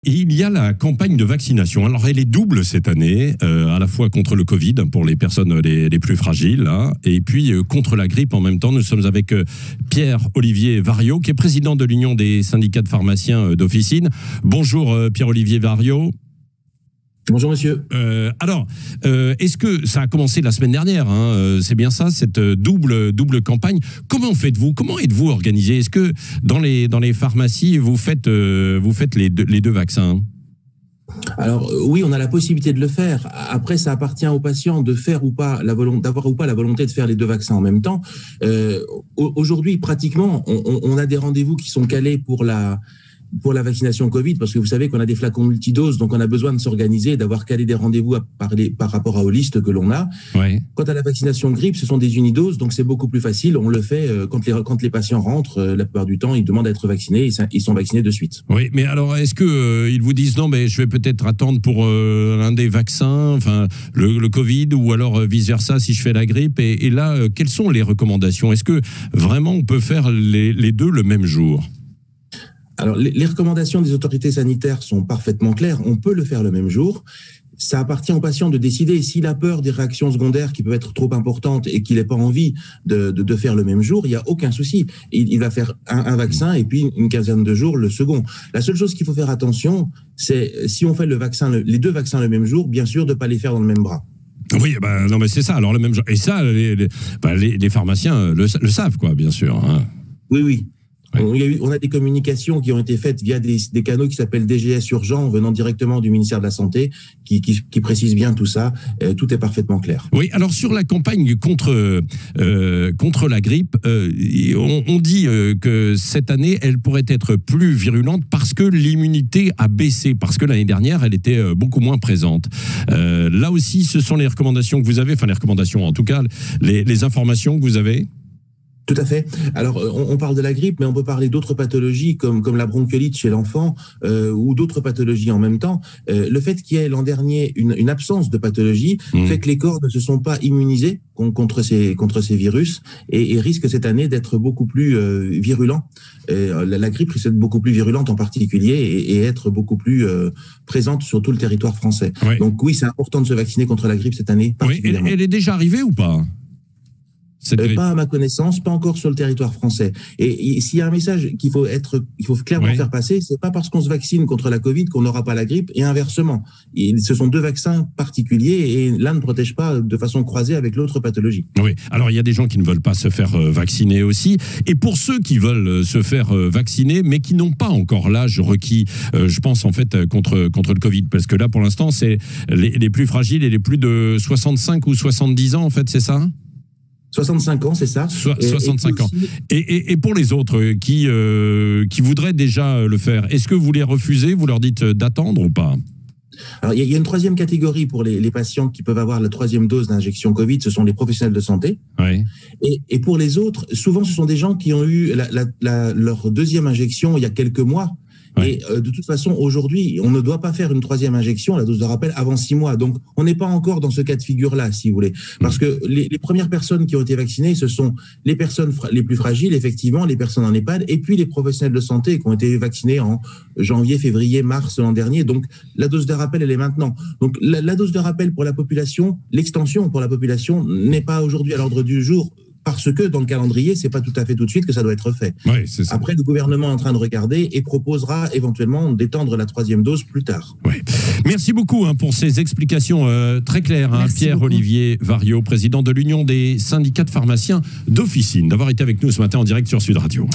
il y a la campagne de vaccination. Alors, elle est double cette année, à la fois contre le Covid, pour les personnes les plus fragiles, là, et puis contre la grippe en même temps. Nous sommes avec Pierre-Olivier Variot, qui est président de l'Union des syndicats de pharmaciens d'officine. Bonjour Pierre-Olivier Variot. Bonjour monsieur. Alors, est-ce que ça a commencé la semaine dernière, hein, c'est bien ça, cette double campagne. Comment faites-vous? Comment êtes-vous organisé? Est-ce que dans les pharmacies, vous faites les deux vaccins? Alors oui, on a la possibilité de le faire. Après, ça appartient aux patients de faire ou pas d'avoir ou pas la volonté de faire les deux vaccins en même temps. Aujourd'hui, pratiquement, on a des rendez-vous qui sont calés pour la vaccination Covid, parce que vous savez qu'on a des flacons multidoses, donc on a besoin de s'organiser, d'avoir calé des rendez-vous par rapport aux listes que l'on a. Ouais. Quant à la vaccination grippe, ce sont des unidoses, donc c'est beaucoup plus facile. On le fait quand les patients rentrent, la plupart du temps, ils demandent à être vaccinés, ils sont vaccinés de suite. Oui, mais alors est-ce que ils vous disent non, mais je vais peut-être attendre pour un des vaccins, enfin le Covid, ou alors vice versa si je fais la grippe, et là, quelles sont les recommandations? Est-ce que vraiment on peut faire les deux le même jour? Alors, les recommandations des autorités sanitaires sont parfaitement claires. On peut le faire le même jour. Ça appartient au patient de décider. S'il a peur des réactions secondaires qui peuvent être trop importantes et qu'il n'ait pas envie de faire le même jour, il n'y a aucun souci. Il va faire un vaccin et puis une quinzaine de jours le second. La seule chose qu'il faut faire attention, c'est si on fait les deux vaccins le même jour, bien sûr, de ne pas les faire dans le même bras. Oui, non, mais c'est ça. Alors le même jour. Et ça, les pharmaciens le savent, quoi, bien sûr. Hein. Oui. On a des communications qui ont été faites via des canaux qui s'appellent DGS Urgent, venant directement du ministère de la Santé, qui précisent bien tout ça. Tout est parfaitement clair. Oui, alors sur la campagne contre la grippe, on dit que cette année, elle pourrait être plus virulente parce que l'immunité a baissé, parce que l'année dernière, elle était beaucoup moins présente. Là aussi, ce sont les recommandations que vous avez, enfin les recommandations, en tout cas, les informations que vous avez? Tout à fait. Alors, on parle de la grippe, mais on peut parler d'autres pathologies comme la bronchiolite chez l'enfant ou d'autres pathologies en même temps. Le fait qu'il y ait l'an dernier une absence de pathologie fait que les corps ne se sont pas immunisés contre ces virus et risquent cette année d'être beaucoup plus virulents. La grippe risque d'être beaucoup plus virulente en particulier et être beaucoup plus présente sur tout le territoire français. Oui. Donc oui, c'est important de se vacciner contre la grippe cette année. Oui, elle est déjà arrivée ou pas? Pas à ma connaissance, pas encore sur le territoire français. Et s'il y a un message qu'il faut clairement faire passer, c'est pas parce qu'on se vaccine contre la Covid qu'on n'aura pas la grippe, et inversement. Ce sont deux vaccins particuliers et l'un ne protège pas de façon croisée avec l'autre pathologie. Oui, alors il y a des gens qui ne veulent pas se faire vacciner aussi. Et pour ceux qui veulent se faire vacciner, mais qui n'ont pas encore l'âge requis, je pense en fait contre le Covid, parce que là pour l'instant c'est les plus fragiles et les plus de 65 ou 70 ans en fait, c'est ça ? 65 ans, c'est ça. 65 ans. Et pour les autres qui voudraient déjà le faire, est-ce que vous les refusez? Vous leur dites d'attendre ou pas? Alors, il y a une troisième catégorie pour les patients qui peuvent avoir la troisième dose d'injection Covid, ce sont les professionnels de santé. Oui. Et pour les autres, souvent, ce sont des gens qui ont eu leur deuxième injection il y a quelques mois. Et de toute façon, aujourd'hui, on ne doit pas faire une troisième injection, la dose de rappel, avant 6 mois. Donc, on n'est pas encore dans ce cas de figure-là, si vous voulez. Parce que les premières personnes qui ont été vaccinées, ce sont les personnes les plus fragiles, effectivement, les personnes en EHPAD, et puis les professionnels de santé qui ont été vaccinés en janvier, février, mars l'an dernier. Donc, la dose de rappel, elle est maintenant. Donc, la dose de rappel pour la population, l'extension pour la population n'est pas aujourd'hui à l'ordre du jour. Parce que dans le calendrier, c'est pas tout à fait tout de suite que ça doit être fait. Oui, c'est ça. Après, le gouvernement est en train de regarder et proposera éventuellement d'étendre la troisième dose plus tard. Oui. Merci beaucoup pour ces explications très claires. Pierre-Olivier Variot, président de l'Union des syndicats de pharmaciens d'officine, d'avoir été avec nous ce matin en direct sur Sud Radio.